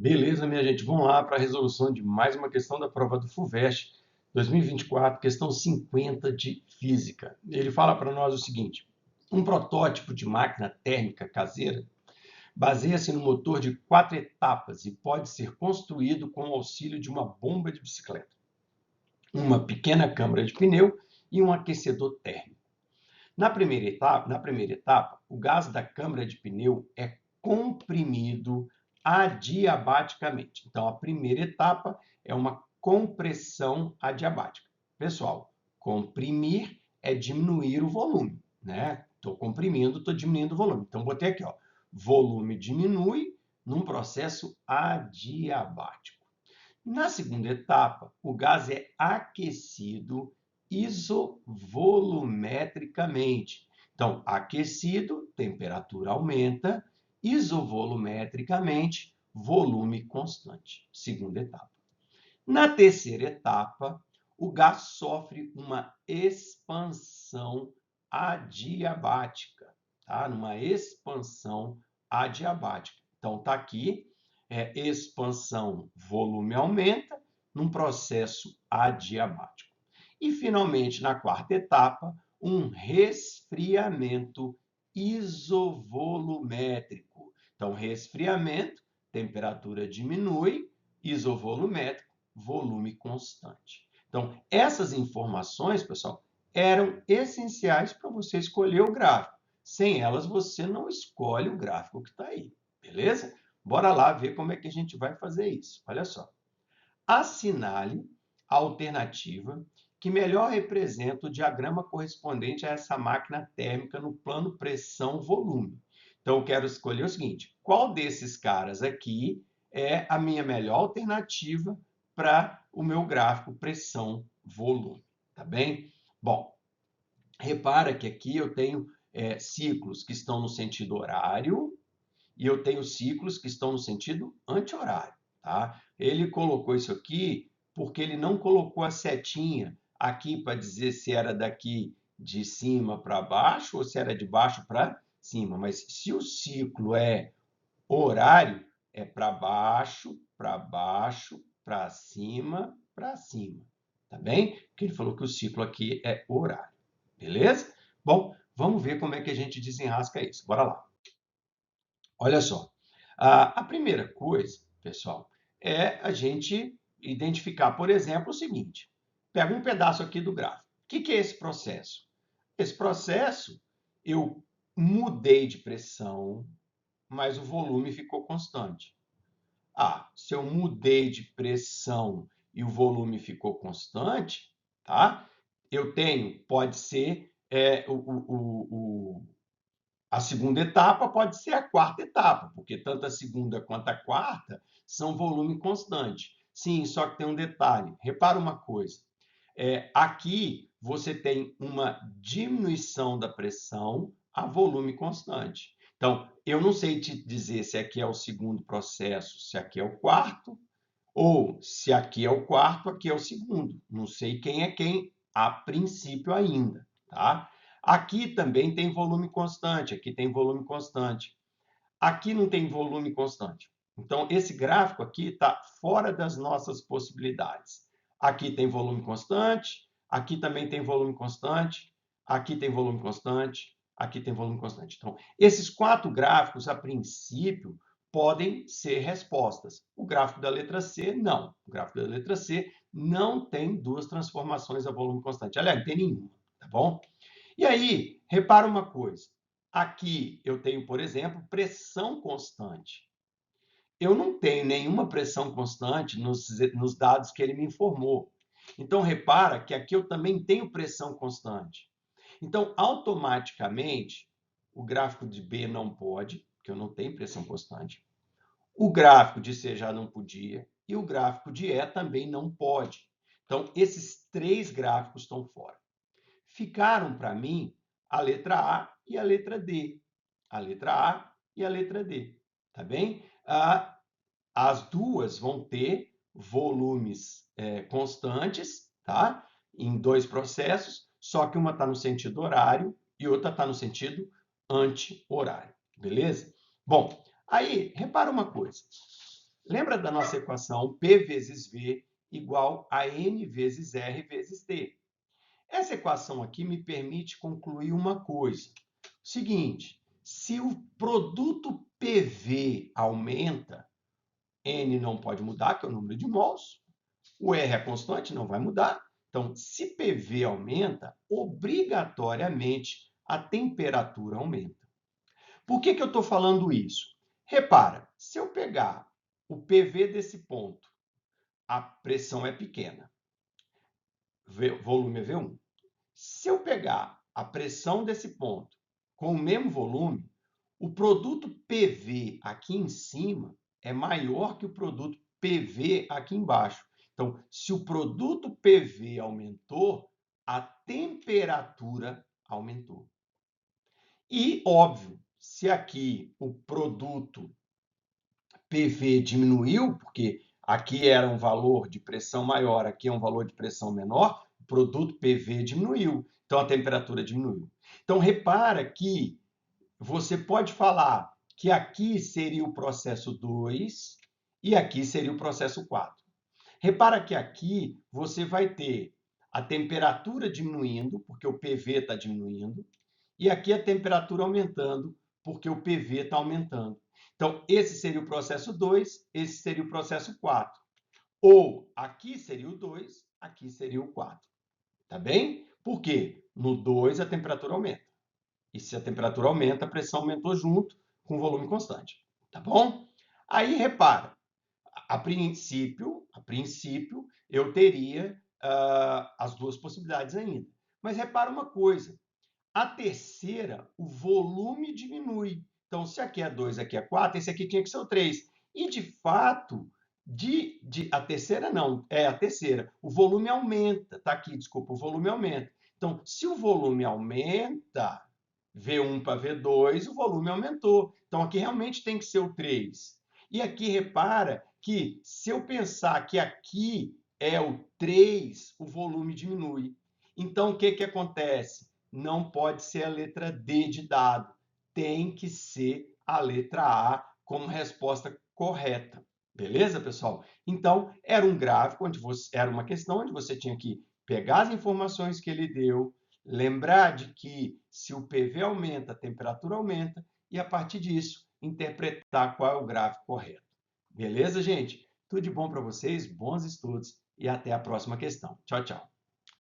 Beleza, minha gente, vamos lá para a resolução de mais uma questão da prova do FUVEST 2024, questão 50 de Física. Ele fala para nós o seguinte: um protótipo de máquina térmica caseira baseia-se no motor de 4 etapas e pode ser construído com o auxílio de uma bomba de bicicleta, uma pequena câmara de pneu e um aquecedor térmico. Na primeira etapa, o gás da câmara de pneu é comprimido adiabaticamente. Então, a primeira etapa é uma compressão adiabática. Pessoal, comprimir é diminuir o volume, né? Estou comprimindo, estou diminuindo o volume. Então, botei aqui, ó, volume diminui num processo adiabático. Na segunda etapa, o gás é aquecido isovolumetricamente. Então, aquecido, temperatura aumenta, isovolumetricamente, volume constante. Segunda etapa. Na terceira etapa, o gás sofre uma expansão adiabática, tá? Numa expansão adiabática. Então, está aqui, expansão, volume aumenta, num processo adiabático. E, finalmente, na quarta etapa, um resfriamento isovolumétrico. Então, resfriamento, temperatura diminui, isovolumétrico, volume constante. Então, essas informações, pessoal, eram essenciais para você escolher o gráfico. Sem elas, você não escolhe o gráfico que está aí, beleza? Bora lá ver como é que a gente vai fazer isso. Olha só. Assinale a alternativa que melhor representa o diagrama correspondente a essa máquina térmica no plano pressão-volume. Então, eu quero escolher o seguinte: qual desses caras aqui é a minha melhor alternativa para o meu gráfico pressão-volume? Tá bem? Bom, repara que aqui eu tenho ciclos que estão no sentido horário e eu tenho ciclos que estão no sentido anti-horário, tá? Ele colocou isso aqui porque ele não colocou a setinha aqui para dizer se era daqui de cima para baixo ou se era de baixo para cima. Mas se o ciclo é horário, é para baixo, para cima, para cima. Tá bem? Porque ele falou que o ciclo aqui é horário. Beleza? Bom, vamos ver como é que a gente desenrasca isso. Bora lá. Olha só, a primeira coisa, pessoal, é a gente identificar, por exemplo, o seguinte: pega um pedaço aqui do gráfico. O que é esse processo? Esse processo, eu mudei de pressão, mas o volume ficou constante. Ah, se eu mudei de pressão e o volume ficou constante, tá? Eu tenho, pode ser a segunda etapa pode ser a quarta etapa, porque tanto a segunda quanto a quarta são volume constante. Sim, só que tem um detalhe. Repara uma coisa. Aqui você tem uma diminuição da pressão a volume constante. Então, eu não sei te dizer se aqui é o segundo processo, se aqui é o quarto, ou se aqui é o quarto, aqui é o segundo. Não sei quem é quem a princípio ainda, tá? Aqui também tem volume constante, aqui tem volume constante. Aqui não tem volume constante. Então, esse gráfico aqui está fora das nossas possibilidades. Aqui tem volume constante, aqui também tem volume constante, aqui tem volume constante, aqui tem volume constante. Então, esses 4 gráficos, a princípio, podem ser respostas. O gráfico da letra C, não. O gráfico da letra C não tem 2 transformações a volume constante. Aliás, não tem nenhuma, tá bom? E aí, repara uma coisa. Aqui eu tenho, por exemplo, pressão constante. Eu não tenho nenhuma pressão constante nos dados que ele me informou. Então, repara que aqui eu também tenho pressão constante. Então, automaticamente, o gráfico de B não pode, porque eu não tenho pressão constante. O gráfico de C já não podia. E o gráfico de E também não pode. Então, esses 3 gráficos estão fora. Ficaram para mim a letra A e a letra D. A letra A e a letra D. Tá bem? As duas vão ter volumes constantes, tá? Em 2 processos, só que uma está no sentido horário e outra está no sentido anti-horário. Beleza? Bom, aí, repara uma coisa. Lembra da nossa equação P vezes V igual a N vezes R vezes T? Essa equação aqui me permite concluir uma coisa. Seguinte, se o produto PV aumenta, N não pode mudar, que é o número de mols, o R é constante, não vai mudar. Então, se PV aumenta, obrigatoriamente a temperatura aumenta. Por que eu estou falando isso? Repara, se eu pegar o PV desse ponto, a pressão é pequena, volume é V1. Se eu pegar a pressão desse ponto com o mesmo volume, o produto PV aqui em cima é maior que o produto PV aqui embaixo. Então, se o produto PV aumentou, a temperatura aumentou. E, óbvio, se aqui o produto PV diminuiu, porque aqui era um valor de pressão maior, aqui é um valor de pressão menor, o produto PV diminuiu, então a temperatura diminuiu. Então, repara que você pode falar que aqui seria o processo 2 e aqui seria o processo 4. Repara que aqui você vai ter a temperatura diminuindo, porque o PV está diminuindo, e aqui a temperatura aumentando, porque o PV está aumentando. Então, esse seria o processo 2, esse seria o processo 4. Ou aqui seria o 2, aqui seria o 4. Tá bem? Por quê? No 2 a temperatura aumenta. E se a temperatura aumenta, a pressão aumentou junto com o volume constante. Tá bom? Aí repara, a princípio eu teria as duas possibilidades ainda. Mas repara uma coisa, a terceira, o volume diminui. Então, se aqui é 2, aqui é 4, esse aqui tinha que ser o 3. E, de fato, a terceira não, é a terceira. O volume aumenta. Está aqui, desculpa, o volume aumenta. Então, se o volume aumenta, V1 para V2, o volume aumentou. Então, aqui realmente tem que ser o 3. E aqui, repara que se eu pensar que aqui é o 3, o volume diminui. Então, o que acontece? Não pode ser a letra D de dado. Tem que ser a letra A como resposta correta. Beleza, pessoal? Então, era um gráfico, era uma questão onde você tinha que pegar as informações que ele deu, lembrar de que se o PV aumenta, a temperatura aumenta, e a partir disso, interpretar qual é o gráfico correto. Beleza, gente? Tudo de bom para vocês, bons estudos e até a próxima questão. Tchau, tchau.